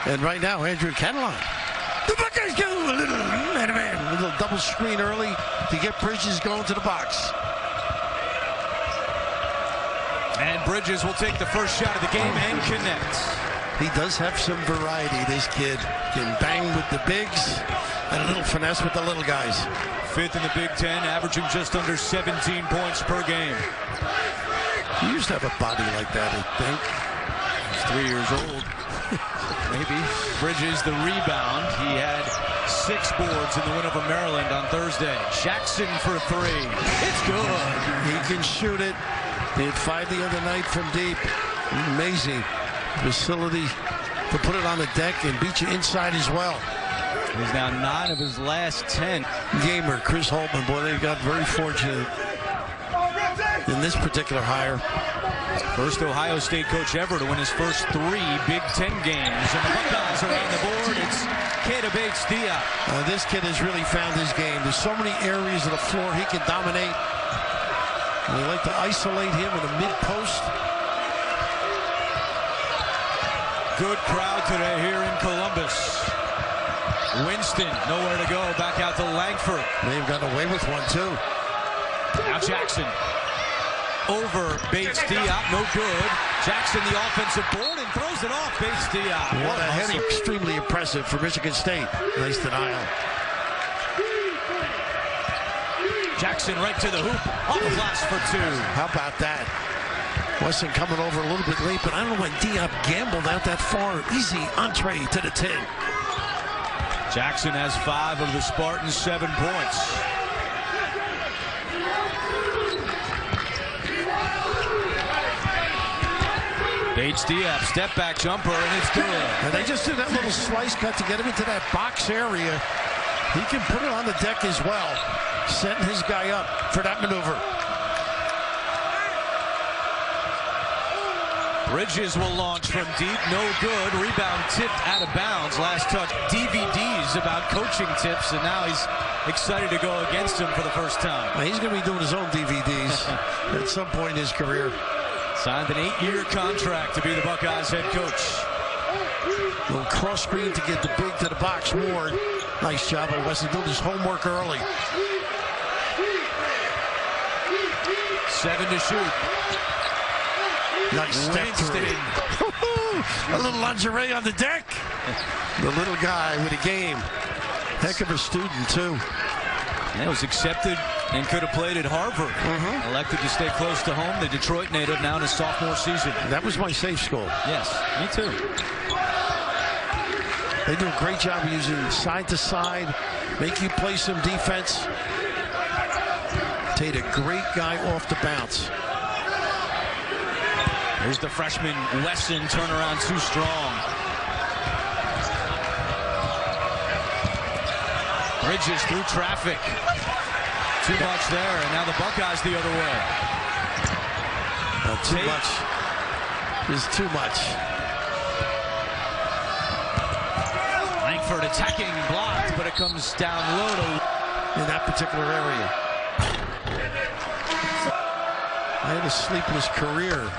And right now, Andrew Catalan. The Buckeyes go a little double screen early to get Bridges going to the box. And Bridges will take the first shot of the game and connect. He does have some variety, this kid. Can bang with the bigs and a little finesse with the little guys. Fifth in the Big Ten, averaging just under 17 points per game. He used to have a body like that, I think. He's 3 years old. Maybe. Bridges the rebound. He had 6 boards in the win over Maryland on Thursday. Jackson for 3. It's good. He can shoot it. He had 5 the other night from deep. Amazing facility to put it on the deck and beat you inside as well. He's now 9 of his last 10. Gamer, Chris Holtman, boy, they got very fortunate in this particular hire. First Ohio State coach ever to win his first 3 Big Ten games. And the Buckeyes are on the board. It's Keita Bates-Diop. This kid has really found his game. There's so many areas of the floor he can dominate. And they like to isolate him in the mid-post. Good crowd today here in Columbus. Winston, nowhere to go. Back out to Langford. They've gotten away with one, too. Now Jackson. Over Bates-Diop, no good. Jackson, the offensive board, and throws it off Bates-Diop. What a header. Extremely impressive for Michigan State. Nice denial. Jackson right to the hoop. Off the glass for 2. How about that? Wesson coming over a little bit late, but I don't know when Diop gambled out that far. Easy entree to the 10. Jackson has 5 of the Spartans' 7 points. Bates-Diop, step back jumper, and it's good. And they just do that little slice cut to get him into that box area. He can put it on the deck as well, setting his guy up for that maneuver. Bridges will launch from deep, no good. Rebound tipped out of bounds. Last touch, DVDs about coaching tips, and now he's excited to go against him for the first time. Well, he's going to be doing his own DVDs at some point in his career. Signed an 8-year contract to be the Buckeyes head coach. Little cross screen to get the big to the box. Ward. Nice job by Weston doing his homework early. 7 to shoot. Nice step through. A little lingerie on the deck. The little guy with a game. Heck of a student, too. That was accepted and could have played at Harvard. Elected to stay close to home. The Detroit native now in his sophomore season. That was my safe school. Yes, me too. They do a great job of using side to side, make you play some defense. Tate, a great guy off the bounce. Here's the freshman Wesson, turnaround too strong. Bridges through traffic. Too much there, and now the Buckeyes the other way. Too much is too much. Langford attacking, blocked, but it comes down low to in that particular area. I had a sleepless career.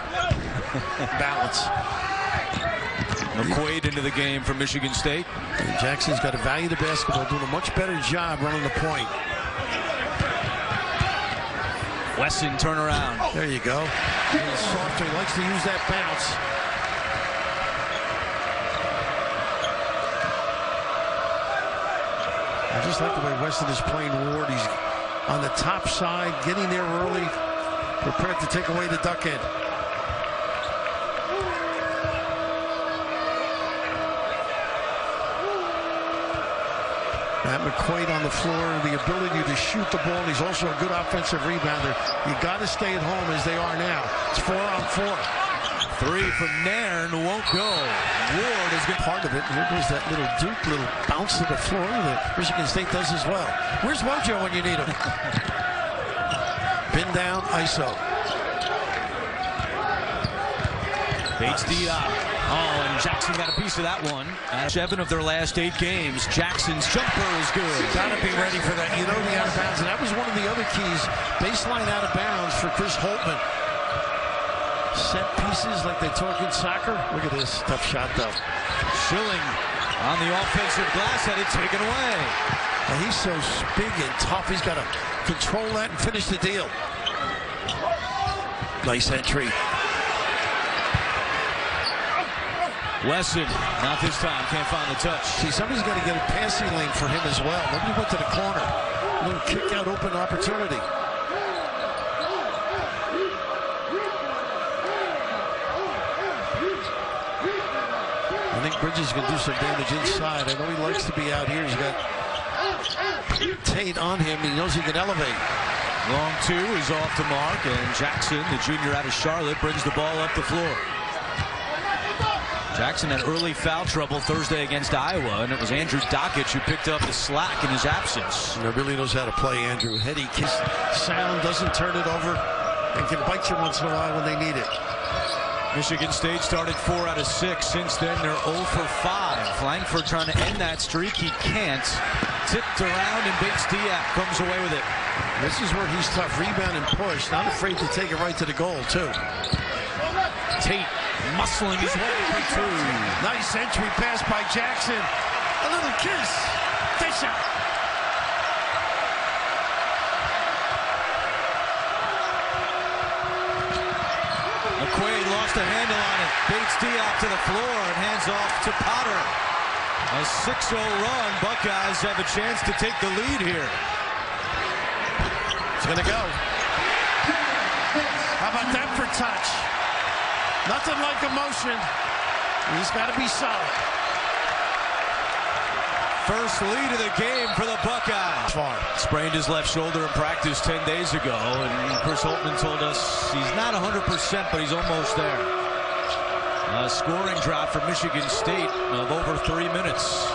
Balance. McQuaid into the game for Michigan State. And Jackson's got to value the basketball, doing a much better job running the point. Wesson turnaround. There you go. He's softer. He likes to use that bounce. I just like the way Weston is playing Ward. He's on the top side, getting there early, prepared to take away the duck end. Matt McQuaid on the floor, the ability to shoot the ball. He's also a good offensive rebounder. You got to stay at home as they are now. It's 4-on-4. 3 from Nairn won't go. Ward is good. Part of it. Here goes that little Duke, little bounce to the floor that Michigan State does as well. Where's Mojo when you need him? Pin down, ISO. Bates-Diop. Oh, and Jackson got a piece of that one. 7 of their last 8 games. Jackson's jumper is good. Got to be ready for that. You know the out of bounds. And that was one of the other keys. Baseline out of bounds for Chris Holtman. Set pieces like they talk in soccer. Look at this. Tough shot, though. Schilling on the offensive glass, had it taken away. And he's so big and tough. He's got to control that and finish the deal. Nice entry. Wesson, not this time, can't find the touch. See, somebody's got to get a passing lane for him as well. Nobody went to the corner. A little kick out, open opportunity. I think Bridges can do some damage inside. I know he likes to be out here. He's got Tate on him. He knows he can elevate. Long two is off the mark, and Jackson, the junior out of Charlotte, brings the ball up the floor. Jackson had early foul trouble Thursday against Iowa, and it was Andrew Dockich who picked up the slack in his absence. He really knows how to play, Andrew. Heady, kiss, sound, doesn't turn it over, and can bite you once in a while when they need it. Michigan State started 4 out of 6. Since then, they're 0 for 5. Langford trying to end that streak. He can't. Tipped around, and Bates-Diop comes away with it. This is where he's tough. Rebound and push. Not afraid to take it right to the goal, too. Tate muscling his way for 2. Nice entry pass by Jackson. A little kiss. Dish out. McQuaid lost a handle on it. Bates-Diop to the floor and hands off to Potter. A 6-0 run. Buckeyes have a chance to take the lead here. It's going to go. How about that for touch? Nothing like emotion. He's got to be solid. First lead of the game for the Buckeyes. Sprained his left shoulder in practice 10 days ago, and Chris Holtman told us he's not 100%, but he's almost there. A scoring drought for Michigan State of over 3 minutes.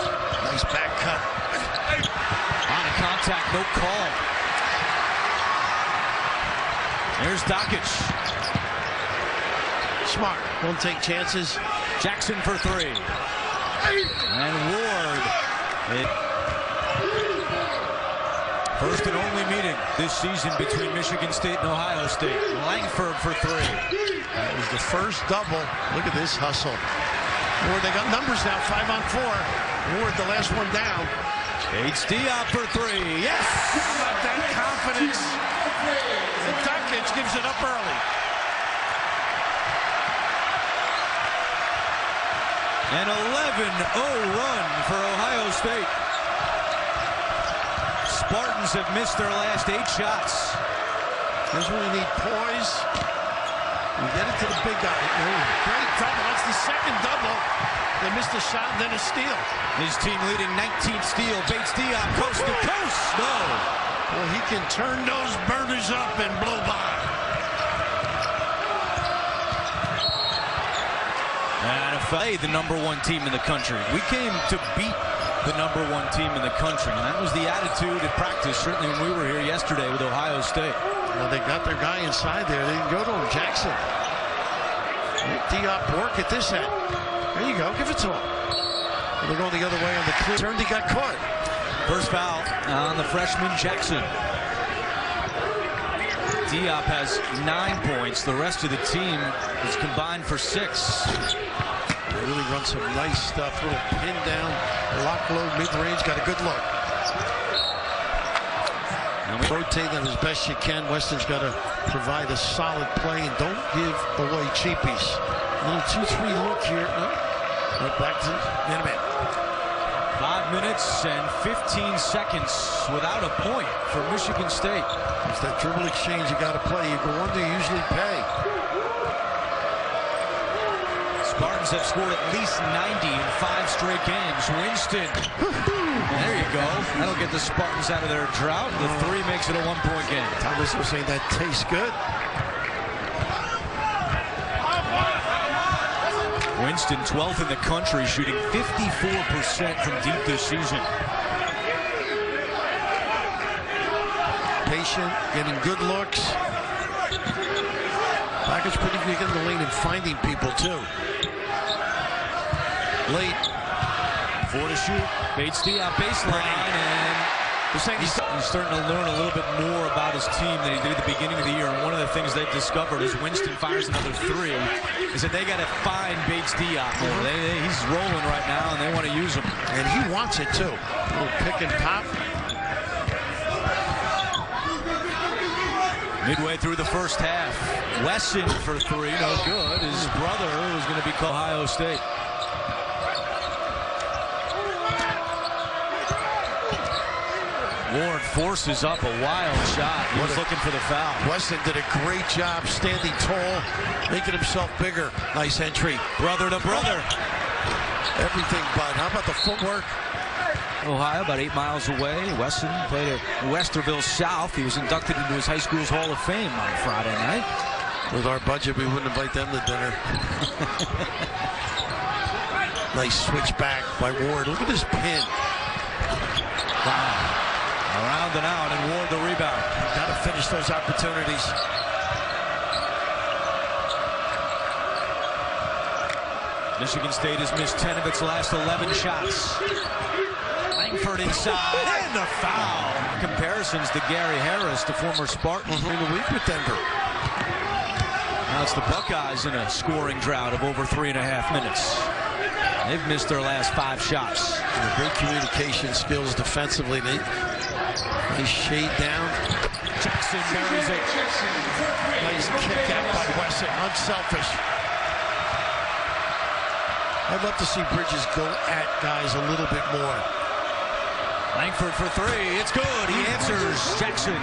Nice back cut. On contact, no call. There's Dockich. Smart. Don't take chances. Jackson for 3. And Ward. First and only meeting this season between Michigan State and Ohio State. Langford for 3. That was the first double. Look at this hustle. Ward, they got numbers now, 5 on 4. Ward, the last one down. Bates-Diop for 3. Yes! How about that confidence? And Dockich gives it up early. An 11-0 run for Ohio State. Spartans have missed their last 8 shots. Here's where you need poise. You get it to the big guy. Great double. That's the second double. They missed a shot and then a steal. His team leading 19th steal. Bates-Diop coast to coast. No. Well, he can turn those burners up and blow by. And play the #1 team in the country. We came to beat the #1 team in the country. And that was the attitude at practice, certainly when we were here yesterday with Ohio State. Well, they got their guy inside there. They didn't go to him. Jackson. Diop work at this end. There you go. Give it to him. They're going the other way on the clear. Turned, he got caught. First foul on the freshman Jackson. Diop has 9 points. The rest of the team is combined for 6. They really run some nice stuff. Little pin down, lock low, mid-range. Got a good look. Now rotate them as best you can. Weston's got to provide a solid play and don't give away cheapies. A little 2-3 look here. Right back to minute. 5 minutes and 15 seconds without a point for Michigan State. It's that dribble exchange you got to play. You go under, you usually pay. Spartans have scored at least 90 in 5 straight games. Winston. There you go. That'll get the Spartans out of their drought. The 3 makes it a 1-point game. Thomas was saying that tastes good. Winston, 12th in the country, shooting 54% from deep this season. Patient, getting good looks. Package pretty good in the lane and finding people too. Late. 4 to shoot. Bates-Diop baseline, and He's starting to learn a little bit more about his team than he did at the beginning of the year. And one of the things they've discovered as Winston fires another three is that they got to find Bates Diop more. He's rolling right now, and they want to use him. And he wants it, too. A little pick and pop. Midway through the first half, Wesson for three, no good. His brother was going to be called Ohio State. Ward forces up a wild shot. He was looking for the foul. Weston did a great job standing tall, making himself bigger. Nice entry. Brother to brother. Everything, bud. How about the footwork? Ohio, about 8 miles away. Weston played at Westerville South. He was inducted into his high school's Hall of Fame on Friday night. With our budget, we wouldn't invite them to dinner. Nice switch back by Ward. Look at this pin. Wow. Around and out, and Ward the rebound. Got to finish those opportunities. Michigan State has missed 10 of its last 11 shots. Langford inside, and the foul. Comparisons to Gary Harris, the former Spartans, in the week with Denver. Now it's the Buckeyes in a scoring drought of over 3.5 minutes. They've missed their last 5 shots. Great communication skills defensively. Nice shade down. Jackson buries it. Nice kick out by Wesson. Unselfish. I'd love to see Bridges go at guys a little bit more. Langford for three. It's good. He answers. Jackson.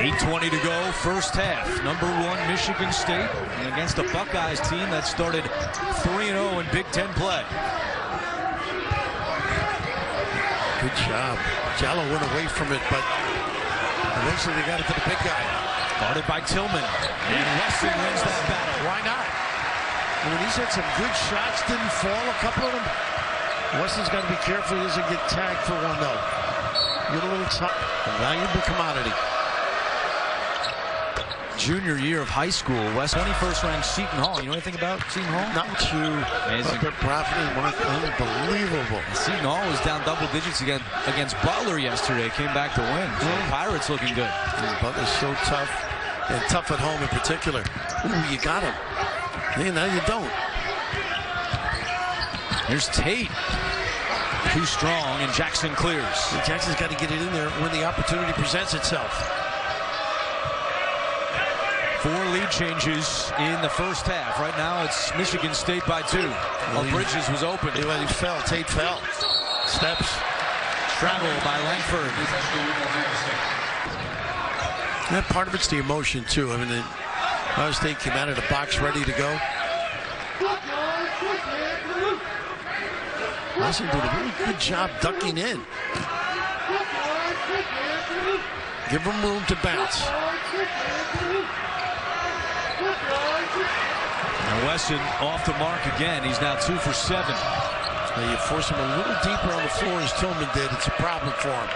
.8:20 to go, first half. Number 1 Michigan State against a Buckeyes team that started 3-0 in Big Ten play. Good job. Jallo went away from it, but eventually they got it to the big guy. Guarded by Tillman, and Weston wins that battle. Why not? I mean, he's had some good shots, didn't fall, a couple of them. Weston's got to be careful he doesn't get tagged for one, though. Get a little tough. A valuable commodity. Junior year of high school, West 21st ranked Seton Hall. You know anything about Seton Hall? Not too. Amazing. Their property mark, unbelievable. Seton Hall was down double digits against Butler yesterday. Came back to win. So the Pirates looking good. Butler's so tough, and tough at home in particular. Ooh, you got him. Hey, now you don't. Here's Tate. Too strong, and Jackson clears. Jackson's got to get it in there when the opportunity presents itself. 4 lead changes in the first half. Right now it's Michigan State by 2. Well, Bridges was open. He fell. Tate fell. Steps. Travel by Langford. That part of it's the emotion too. I mean, Ohio State came out of the box ready to go. Wilson did a really good job ducking in. Give him room to bounce. And Wesson off the mark again. He's now 2 for 7. Now you force him a little deeper on the floor as Tillman did. It's a problem for him.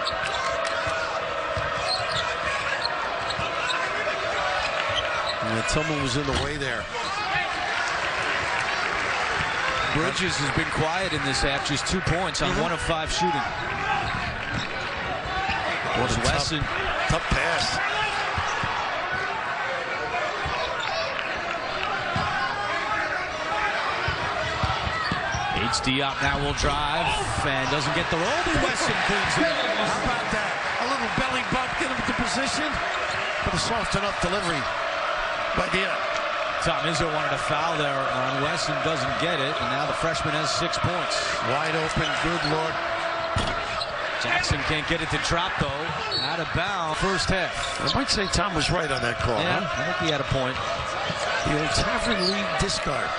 And Tillman was in the way there. Bridges has been quiet in this half. Just 2 points on 1 of 5 shooting. What's Wesson? Tough pass. Bates Diop now will drive and doesn't get the roll, but Wesson cleans it up. How about that? A little belly bump, get him into position, but a soft enough delivery by Diop. Tom Izzo wanted a foul there on Wesson, doesn't get it, and now the freshman has 6 points. Wide open, good Lord. Jackson can't get it to drop, though. Out of bounds, first half. I might say Tom was right on that call. Yeah, huh? I think he had a point. The old Tavern League discard.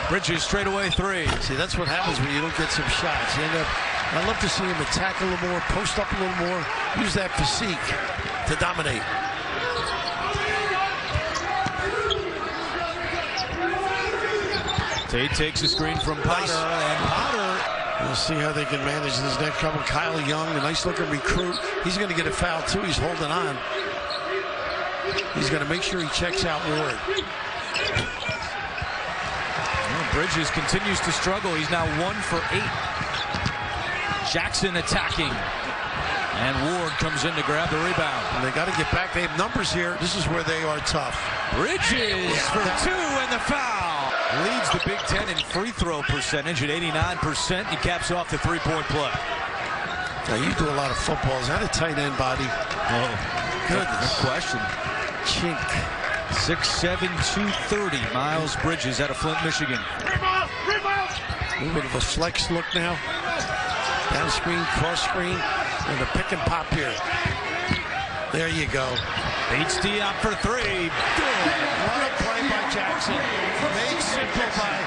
Bridges straightaway 3. See, that's what happens when you don't get some shots. You end up, I'd love to see him attack a little more, post up a little more, use that physique to dominate. Tate takes a screen from Potter, and Potter see how they can manage this next couple. Kyle Young, a nice-looking recruit. He's going to get a foul, too. He's holding on. He's going to make sure he checks out Ward. Well, Bridges continues to struggle. He's now 1 for 8. Jackson attacking. And Ward comes in to grab the rebound. And they got to get back. They have numbers here. This is where they are tough. Bridges for 2 and the foul. Leads the Big Ten in free throw percentage at 89%. He caps off the three-point play. Now, you do a lot of football. Is that a tight end body? Oh, goodness. No question. Chink. 6'7", 230. Miles Bridges out of Flint, Michigan. A little bit of a flex look now. Down screen, cross screen, and a pick and pop here. There you go. Bates Diop for 3. Good. What a play by Jackson. Made simple by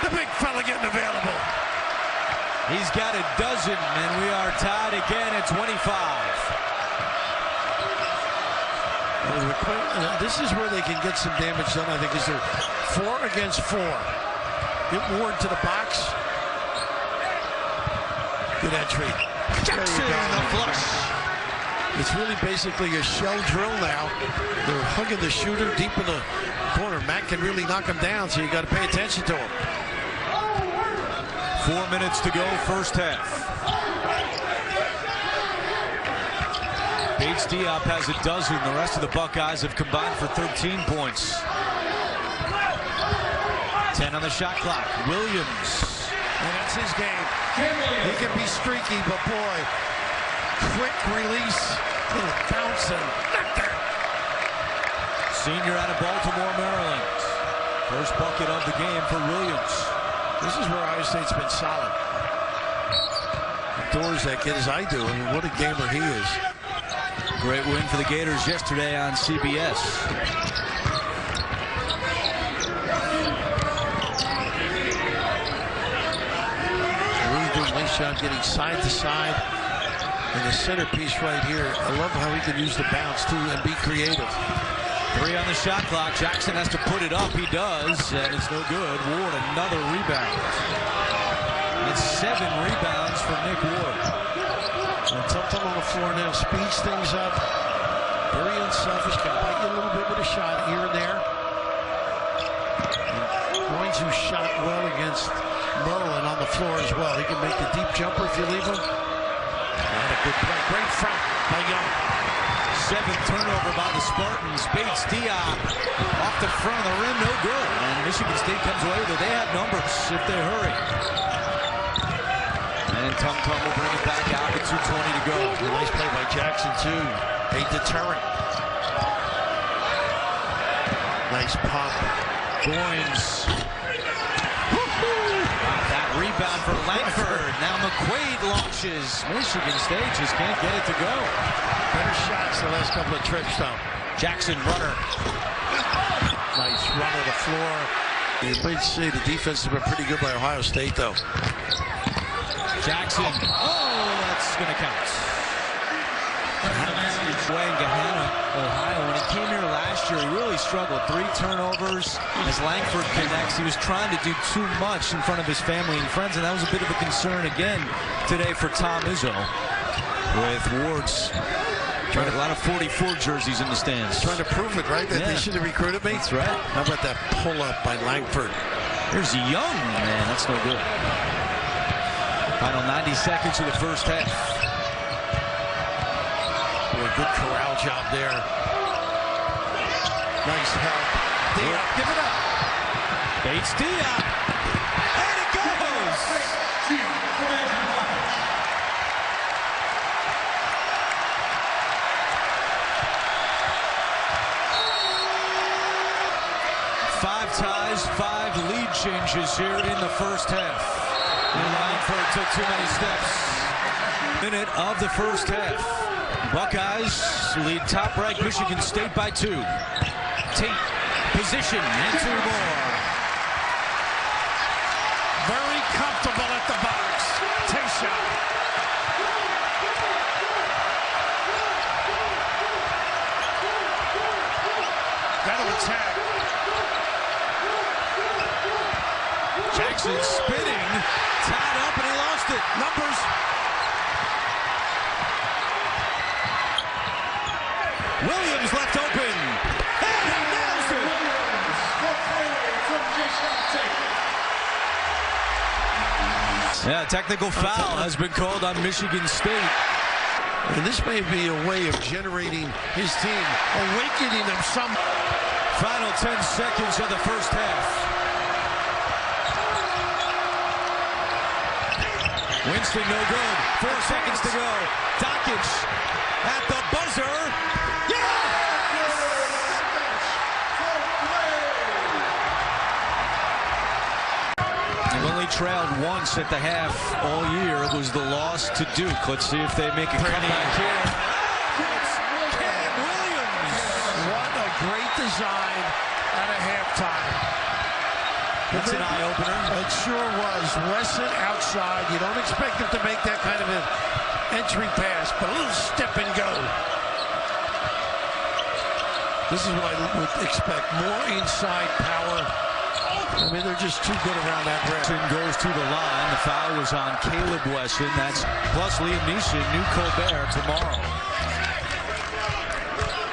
the big fella getting available. He's got a dozen, and we are tied again at 25. This is where they can get some damage done, I think, is they're 4 against 4. Get Ward to the box. Good entry. Jackson the flush. It's really basically a shell drill now. They're hugging the shooter deep in the corner. Matt can really knock him down, so you got to pay attention to him. 4 minutes to go, first half. Bates Diop has a dozen. The rest of the Buckeyes have combined for 13 points. 10 on the shot clock. Williams. And that's his game. He can be streaky, but boy, quick release, little bounce and knockdown. Senior out of Baltimore, Maryland. First bucket of the game for Williams. This is where Iowa State's been solid. Adores that kid as I do. I mean, what a gamer he is. Great win for the Gators yesterday on CBS. Nice job getting side to side. And the centerpiece right here. I love how he can use the bounce too and be creative. 3 on the shot clock. Jackson has to put it up. He does, and it's no good. Ward another rebound. It's 7 rebounds for Nick Ward. And tough time on the floor now. Speeds things up. Very unselfish. Can bite you a little bit with a shot here and there. And going to shot well against Merlin on the floor as well. He can make the deep jumper if you leave him. Not a good play. Great front by Young. 7th turnover by the Spartans. Bates Diop off the front of the rim, no good. And Michigan State comes away with it. They have numbers if they hurry. And Tum Tum will bring it back out with 2:20 to go. Nice play by Jackson too. A deterrent. Nice pop. Goins. Rebound for Langford. Now McQuaid launches. Michigan State just can't get it to go. Better shots the last couple of trips, though. Jackson runner. Nice run of the floor. You might say the defense has been pretty good by Ohio State, though. Jackson. Oh, that's going to count. Wayne Gahanna, Ohio. When he came here last year, he really struggled. 3 turnovers. As Langford connects, he was trying to do too much in front of his family and friends, and that was a bit of a concern again today for Tom Izzo. With Ward's trying a lot of 44 jerseys in the stands. Trying to prove it, right? That they should have recruited me. That's right. How about that pull-up by Langford? Here's Young. Man, that's no good. Final 90 seconds of the first half. Good corral job there. Nice help. Diop, give it up. Bates Diop. And it goes. Five ties, 5 lead changes here in the first half. And Langford took too many steps. Minute of the first half. Buckeyes lead top-ranked Michigan State by 2. Tate, position, and 2 more. Very comfortable at the box. Tate shot. Got to attack. Jackson spinning, tied up, and he lost it. it. Numbers. Williams left open. And he nails it. Yeah, technical foul has been called on Michigan State. And this may be a way of generating his team, awakening them some. Final 10 seconds of the first half. Winston no good. 4 seconds to go. Dockage at the buzzer. They've only trailed once at the half all year. It was the loss to Duke. Let's see if they make a comeback here. Cam Williams. What a great design at a halftime. That's an eye-opener. It sure was. Wesson outside. You don't expect him to make that kind of an entry pass, but a little step and go. This is what I would expect. More inside power. I mean, they're just too good around that rim. Wesson goes to the line. The foul was on Caleb Wesson. That's plus Liam Neeson, new Colbert tomorrow.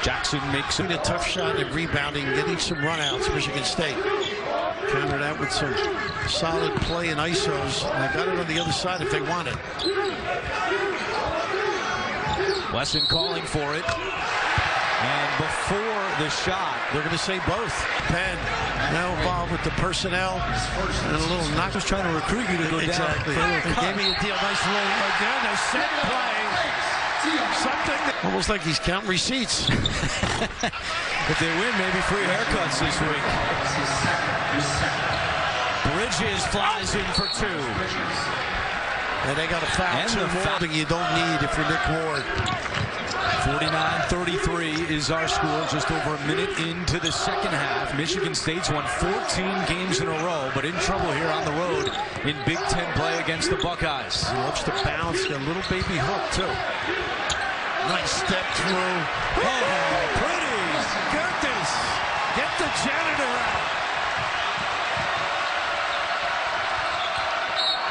Jackson makes a tough shot at rebounding, getting some runouts. Michigan State countered that with some solid play in ISOs. And they got it on the other side if they want it. Wesson calling for it. And before the shot, they're going to say both. Penn now involved with the personnel and a little knock. Just trying to recruit you to go exactly. down. He gave me a deal. Nice little again. A set play. Something that, almost like he's counting receipts. If they win, maybe free haircuts this week. Bridges flies in for 2. And they got a foul. And the foul you don't need if you're Nick Ward. 49-33 is our score, just over a minute into the second half. Michigan State's won 14 games in a row, but in trouble here on the road in Big Ten play against the Buckeyes. He loves to bounce, got a little baby hook, too. Nice step through. Oh, pretty! Goodness! Get the janitor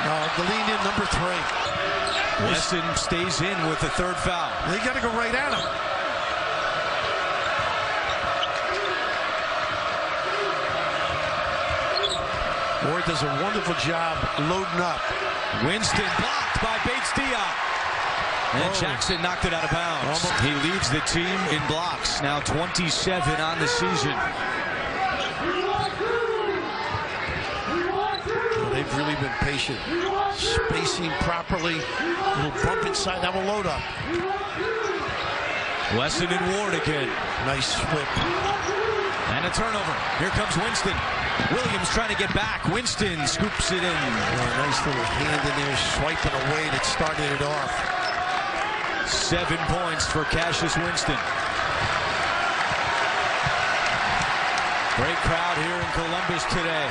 out. The lead in number 3. Weston stays in with the 3rd foul. They got to go right at him. Ward does a wonderful job loading up. Winston blocked by Bates-Diop. And Jackson knocked it out of bounds. He leads the team in blocks, now 27 on the season. They've really been patient. Spacing properly. A little bump inside. That will load up. Wesson and Ward again. Nice flip. And a turnover. Here comes Winston. Williams trying to get back. Winston scoops it in. Nice little hand in there, swiping away that started it off. 7 points for Cassius Winston. Great crowd here in Columbus today.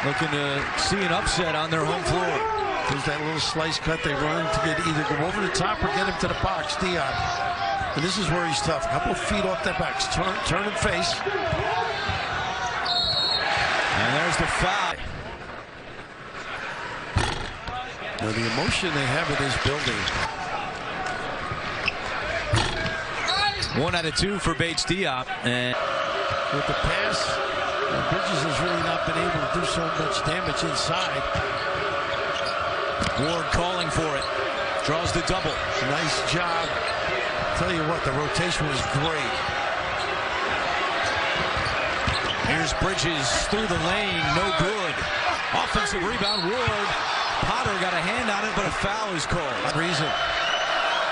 Looking to see an upset on their home floor. There's that little slice cut they run to get either go over the top or get him to the box. Diop. And this is where he's tough. A couple of feet off that box. Turn and face. And there's the foul. Now the emotion they have in this building. 1 out of 2 for Bates-Diop. And with the pass, Bridges has really not been able to do so much damage inside. Ward calling for it. Draws the double. Nice job. Tell you what, the rotation was great. Here's Bridges through the lane. No good. Offensive rebound. Ward. Potter got a hand on it, but a foul is called. Reason.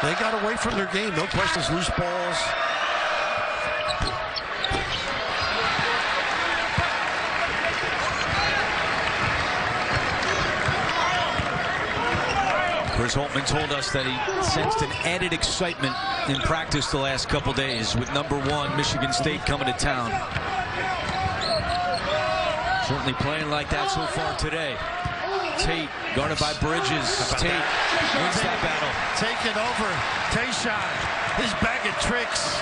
They got away from their game. No questions. Loose balls. Chris Holtman told us that he sensed an added excitement in practice the last couple days with #1 Michigan State coming to town. Certainly playing like that so far today. Tate guarded by Bridges. Tate wins that battle. Take it over. Tayshaun, his bag of tricks.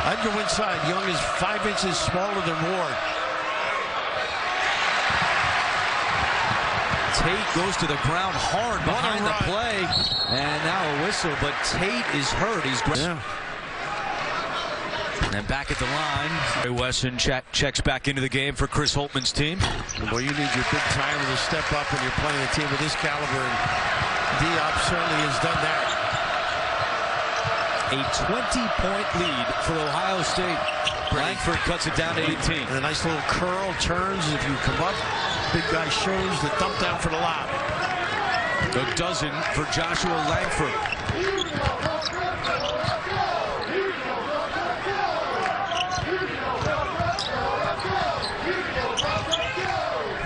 I'd go inside. Young is 5 inches smaller than Ward. Tate goes to the ground hard behind the play. And now a whistle, but Tate is hurt. He's And back at the line, Wesson checks back into the game for Chris Holtman's team. Well, you need your big timer to step up when you're playing a team of this caliber, and Diop certainly has done that. A 20-point lead for Ohio State. Langford cuts it down to 18. And a nice little curl, turns. If you come up, big guy shows the dump down for the lob. A dozen for Joshua Langford.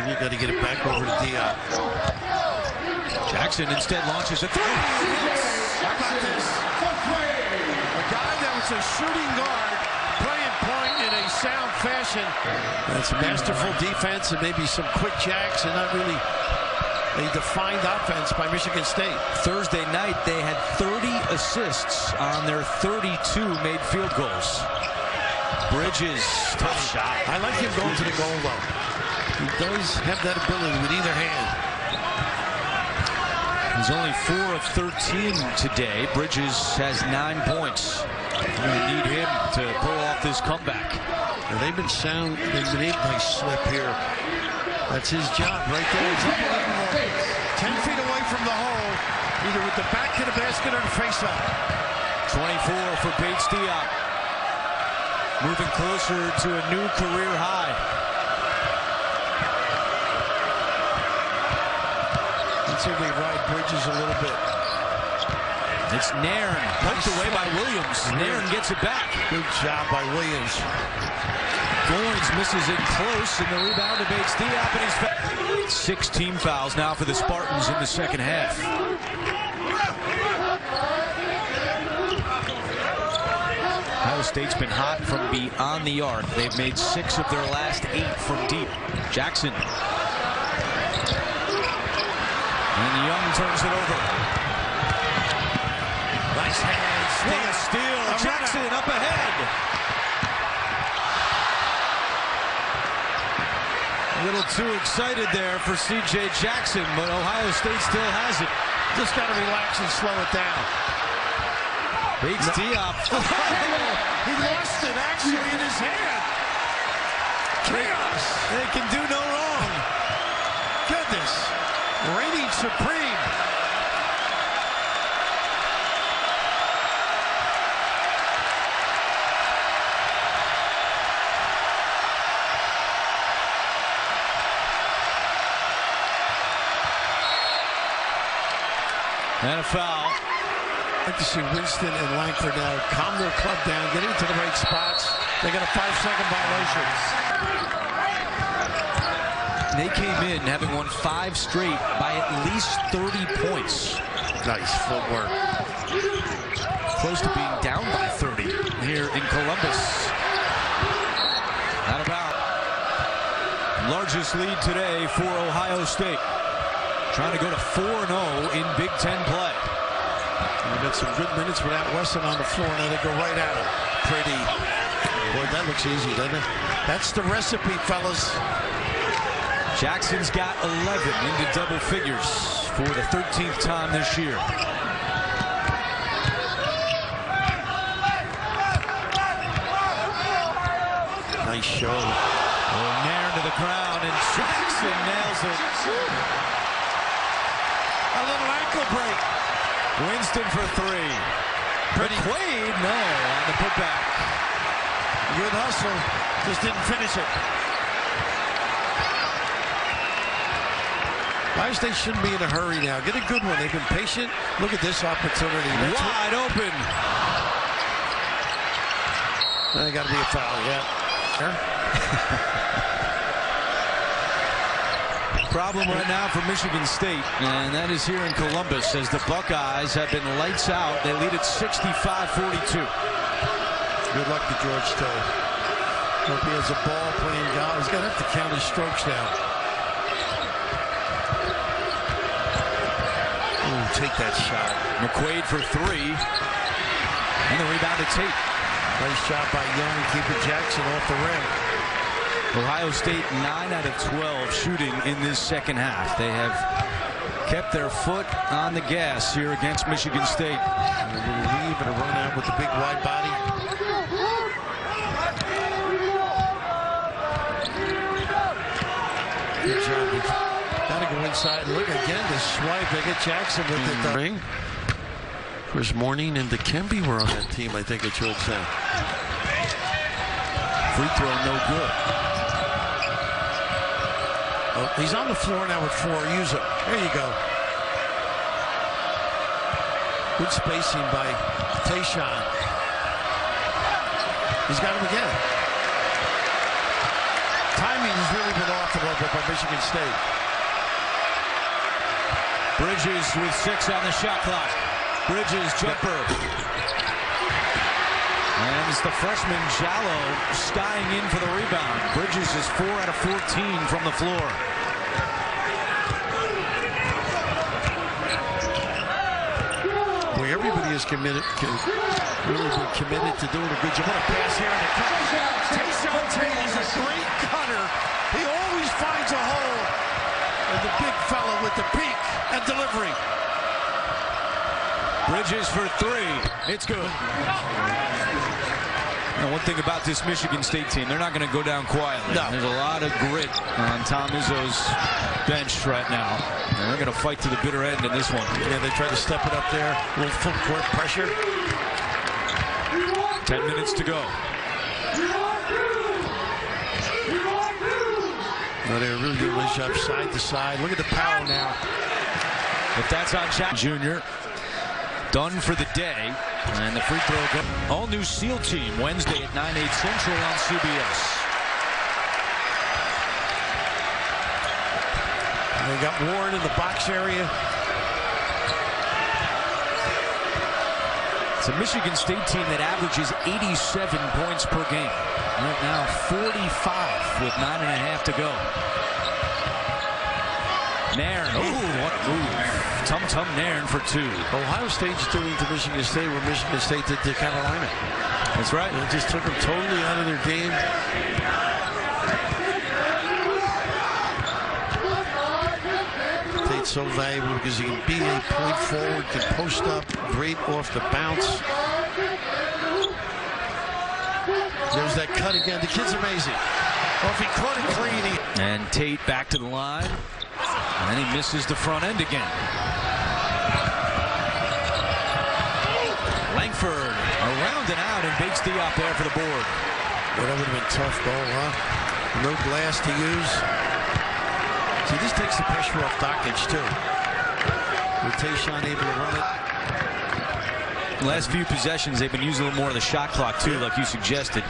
You got to get it back over to Diop. Jackson instead launches a three. How about this? A guy that was a shooting guard playing point in a sound fashion. That's masterful defense and maybe some quick jacks and not really a defined offense by Michigan State. Thursday night, they had 30 assists on their 32 made field goals. Bridges, tough shot. I like him going to the goal, though. He does have that ability with either hand. He's only 4 of 13 today. Bridges has 9 points. We need him to pull off this comeback. And they've been sound. They've been able to slip here. That's his job right there. He's unbelievable. 10 feet away from the hole, either with the back to the basket or the face-up. 24 for Bates Diop. Moving closer to a new career high. Let's see if we ride Bridges a little bit. It's Nairn, poked away by Williams. Nairn gets it back. Good job by Williams. Goins misses it close, and the rebound to Bates Diop, and he's back. 6 team fouls now for the Spartans in the second half. Ohio State's been hot from beyond the arc. They've made 6 of their last 8 from deep. Jackson. And Young turns it over. Nice hands. What a steal. Jackson up ahead. A little too excited there for C.J. Jackson, but Ohio State still has it. Just got to relax and slow it down. Bates Diop. He lost it actually in his hand. Chaos. They can do no wrong. Goodness. Reigning supreme. And a foul. I'd like to see Winston and Langford now calm their club down, get into the right spots. They got a 5-second violation. They came in having won 5 straight by at least 30 points. Nice footwork. Close to being down by 30 here in Columbus. Not about. Largest lead today for Ohio State. Trying to go to 4-0 in Big Ten play. We've got some good minutes without Wesson on the floor. Now they go right at him. Pretty. Boy, that looks easy, doesn't it? That's the recipe, fellas. Jackson's got 11 into double figures for the 13th time this year. Nice show. Nairn to the ground, and Jackson nails it. A little ankle break. Winston for 3. McQuaid, no, on the putback. Good hustle, just didn't finish it. Ohio State shouldn't be in a hurry now. Get a good one. They've been patient. Look at this opportunity. That's wide open. There got to be a foul, yeah. Problem right now for Michigan State, and that is here in Columbus as the Buckeyes have been lights out. They lead at 65-42. Good luck to George Stowe. Hope he has a ball playing golf. He's going to have to count his strokes now. Ooh, take that shot. McQuaid for 3. And the rebound to Tate. Nice job by Young, keeping Jackson off the rim. Ohio State 9 out of 12 shooting in this second half. They have kept their foot on the gas here against Michigan State. A little weave and a run out with the big wide body. Good job. Got to go inside. Look again, the swipe. They get Jackson with the ring. Chris Morning and Dikembe were on that team, I think, at Georgetown. Free throw, no good. Oh, he's on the floor now with 4. Use it. There you go. Good spacing by Tayshaun. He's got him again. Timing has really been off a little bit by Michigan State. Bridges with 6 on the shot clock. Bridges jumper. And it's the freshman Jallow skying in for the rebound. Bridges is 4 out of 14 from the floor. Boy, everybody is committed, really been committed to doing a good job. What a pass here and it comes. Tayshaun Tate is a great cutter. He always finds a hole. And the big fella with the peak and delivery. Bridges for 3. It's good. Now, one thing about this Michigan State team, they're not going to go down quietly. No. There's a lot of grit on Tom Izzo's bench right now. And they're going to fight to the bitter end in this one. Yeah, they try to step it up there. A little full court pressure. 10 minutes to go. No, they're really doing a nice job side to side. Look at the power now. If that's on Jack Jr., done for the day. And the free throw goes. All new SEAL team Wednesday at 9/8 Central on CBS. And they got Ward in the box area. It's a Michigan State team that averages 87 points per game. Right now 45 with 9.5 to go. Nairn. Oh, what a move. Tum Nairn for 2. Ohio State's doing to Michigan State what Michigan State did to Carolina. That's right. It just took them totally out of their game. Tate's so valuable because he can be a point forward, can post up, great off the bounce. There's that cut again. The kid's amazing. Well, if he caught it clean, and Tate back to the line. And he misses the front end again. Langford around and out and bakes Diop there for the board. Well, that would have been tough goal, huh? No glass to use. See, this takes the pressure off Dockage, too. With Tayshaun able to run it. Last few possessions, they've been using a little more of the shot clock, too, like you suggested.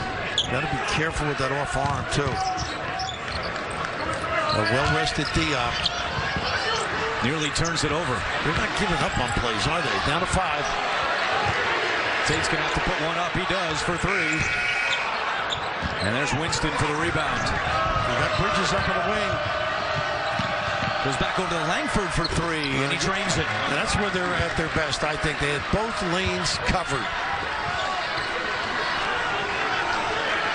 Got to be careful with that off arm, too. A well-rested Diop. Nearly turns it over. They're not giving up on plays, are they? Down to 5. Tate's going to have to put one up. He does for 3. And there's Winston for the rebound. They got Bridges up in the wing. Goes back over to Langford for 3, and he trains it. And that's where they're at their best, I think. They had both lanes covered.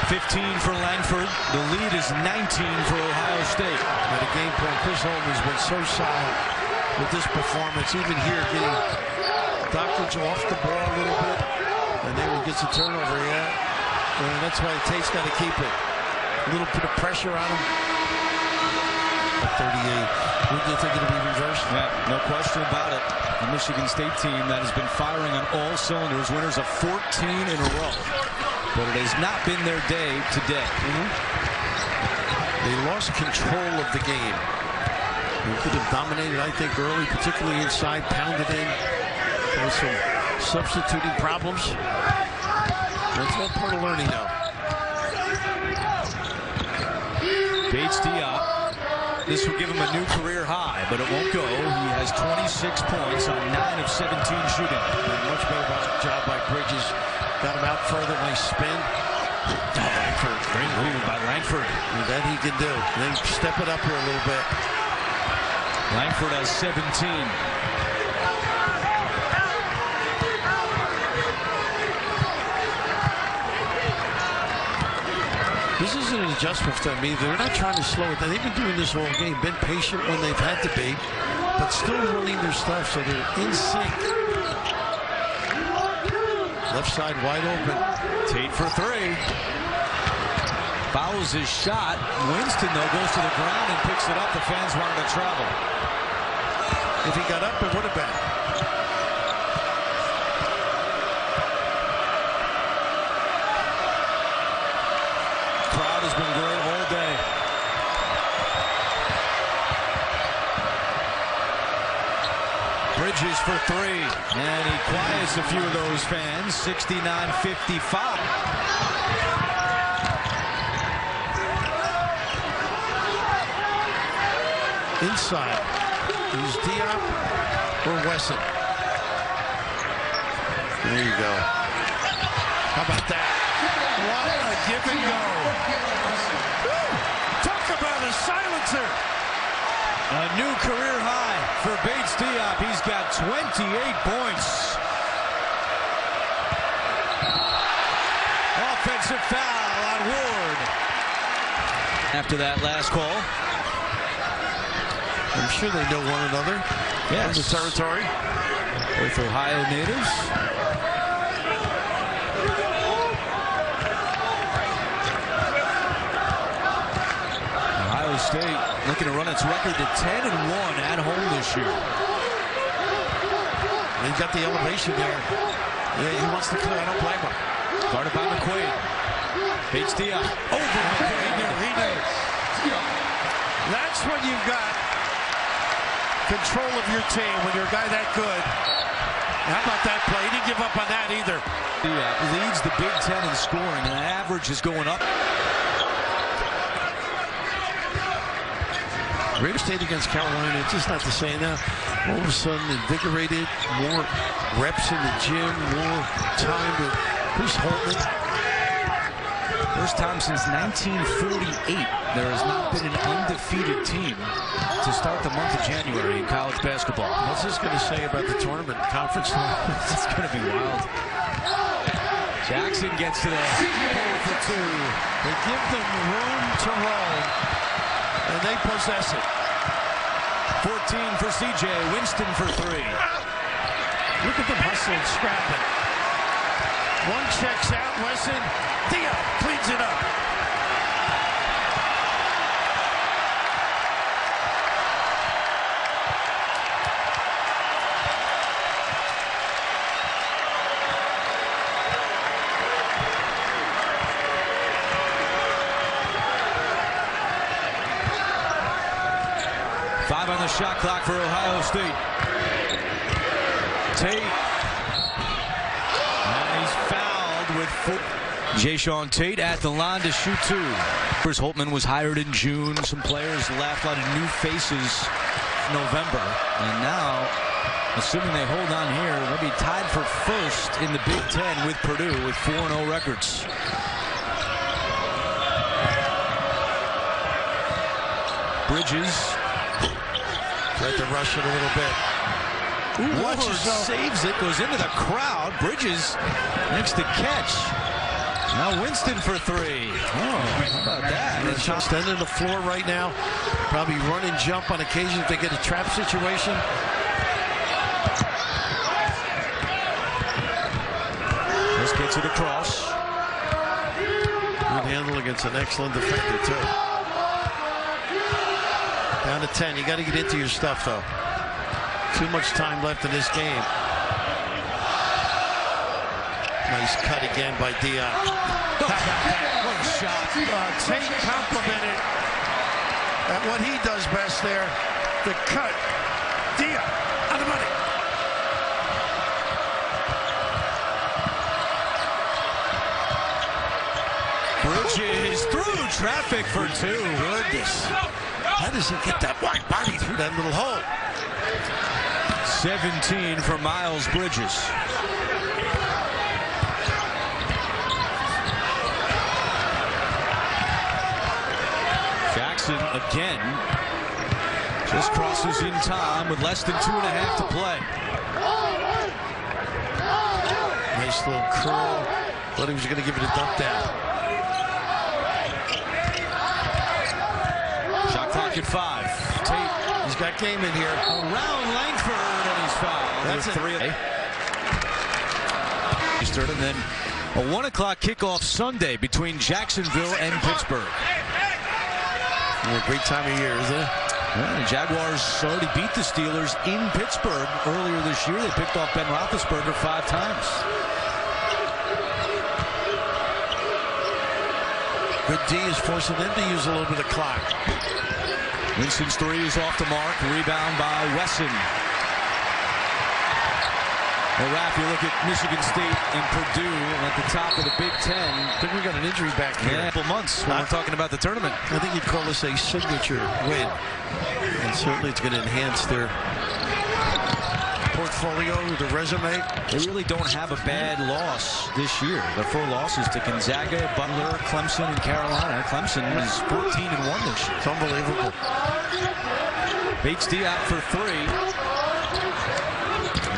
15 for Langford. The lead is 19 for Ohio State. And the game plan, Chris Holtman has been so solid with this performance. Even here, getting Dockage off the ball a little bit. And then he gets a turnover, yeah. And that's why Tate's got to keep it. A little bit of pressure on him. At 38. Wouldn't you think it'll be reversed? Yeah, no question about it. The Michigan State team that has been firing on all cylinders. Winners of 14 in a row. But it has not been their day today. They lost control of the game. They could have dominated, I think, early, particularly inside, pounded in. There was some substituting problems. That's all part of learning, though. Bates Diop. This will give him a new career high, but it won't go. He has 26 points on 9 of 17 shooting. And much better job by Bridges. Got him out further, nice spin. Langford, great move by Langford. And that he can do. And then step it up here a little bit. Langford has 17. This is isn't an adjustment for them either. They're not trying to slow it down. They've been doing this all game, been patient when they've had to be, but still running their stuff, so they're in sync. Left side wide open. Tate for three. Fouls his shot. Winston, though, goes to the ground and picks it up. The fans wanted to travel. If he got up, it would have been. Crowd has been great all day. Bridges for three. And he quiets a few of those fans. 69-55. Inside. Who's Diop or Wesson? There you go. How about that? What a give and go. Woo! Talk about a silencer. A new career high for Bates Diop. He's got 28 points. Offensive foul on Ward. After that last call. I'm sure they know one another. Yes. From the territory. Both Ohio natives. Ohio State looking to run its record to 10-1 at home this year. He's got the elevation there. Yeah, he wants to clear. I don't blame him. Guarded by McQuaid. Bates Diop. Over McQuaid. He knew. That's when you've got control of your team, when you're a guy that good. How about that play? He didn't give up on that either. Diop leads the Big Ten in scoring, and the average is going up. Greater State against Carolina, it's just not the same now. All of a sudden, invigorated, more reps in the gym, more time to Chris Holtman. First time since 1948, there has not been an undefeated team to start the month of January in college basketball. What's this going to say about the tournament conference? It's going to be wild. Jackson gets to the hole for two. They give them room to roll, and they possess it. 14 for CJ. Winston for three. Look at them hustling, scrapping. One checks out, Wesson. Diop cleans it up. Five on the shot clock for Ohio State. Tate. And he's fouled with four. Jayshawn Tate at the line to shoot two. Chris Holtman was hired in June. Some players left, a lot of new faces in November. And now, assuming they hold on here, they'll be tied for first in the Big Ten with Purdue with 4-0 records. Bridges. Tried to rush it a little bit. Ward saves it, goes into the crowd. Bridges makes the catch. Now Winston for three. Oh, how about that? Standing on the floor right now. Probably run and jump on occasion if they get a trap situation. Just gets it across. Good handle against an excellent defender, too. Down to 10. You got to get into your stuff, though. Too much time left in this game. Nice cut again by Diop. What a shot. Tate complimented at what he does best there. The cut. Diop on the money. Bridges through traffic for two. Goodness. How does he get that wide body through that little hole? 17 for Miles Bridges. Jackson again just crosses in time with less than 2.5 to play. Nice little curl. Thought he was going to give it a dump down. Make it 5. Tate, he's got game in here. Around Langford, and he's fouled. That's with 3. Eastern, and then a 1 o'clock kickoff Sunday between Jacksonville and Pittsburgh. Great time of year, isn't it? Yeah, the Jaguars already beat the Steelers in Pittsburgh earlier this year. They picked off Ben Roethlisberger 5 times. Good D is forcing them to use a little bit of clock. Winston's 3 is off the mark. Rebound by Wesson. Well, Raph, you look at Michigan State and Purdue at the top of the Big Ten. I think we got an injury back here. Yeah, a couple months when we're talking about the tournament. I think you'd call this a signature win. And certainly it's going to enhance their portfolio, their resume. They really don't have a bad loss this year. Their 4 losses to Gonzaga, Butler, Clemson, and Carolina. Clemson is 14-1 this year. It's unbelievable. Bates D out for 3.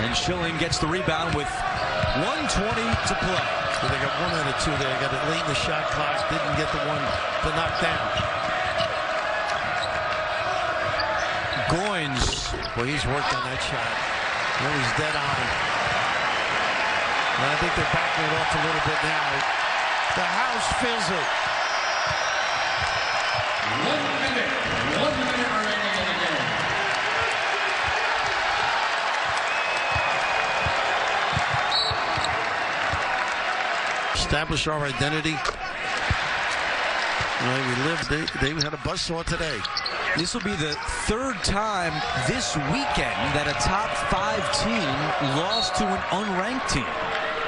And Schilling gets the rebound with 1:20 to play. So they got 1 out of 2 there. They got it late in the shot clock. Didn't get the one to knock down. Goins. Well, he's worked on that shot. Well, he's dead on it. And I think they're backing it off a little bit now. The house feels it. 1 minute. 1 minute remaining in the game. Establish our identity. We lived. They had a buzzsaw today. This will be the 3rd time this weekend that a top 5 team lost to an unranked team.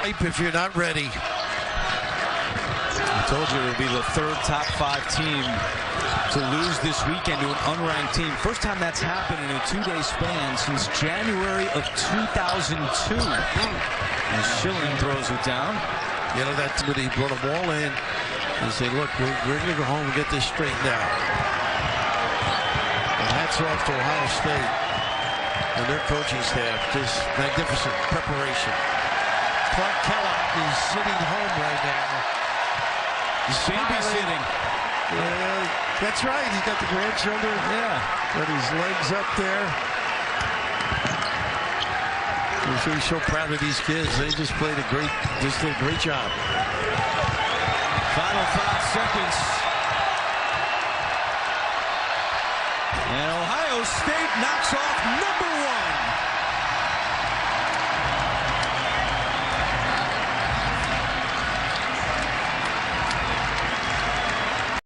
If you're not ready. I told you it would be the 3rd top 5 team to lose this weekend to an unranked team. First time that's happened in a 2-day span since January of 2002. And Schilling throws it down. You know, that's when he brought them all in and say, look, we're going to go home and get this straightened out. And hats off to Ohio State and their coaching staff. Just magnificent preparation. Clark Kellogg is sitting home right now. He's babysitting. That's right. He's got the grandchildren. Yeah. Got his legs up there. I'm sure he's so proud of these kids. They just did a great job. Final 5 seconds. And Ohio State knocks off number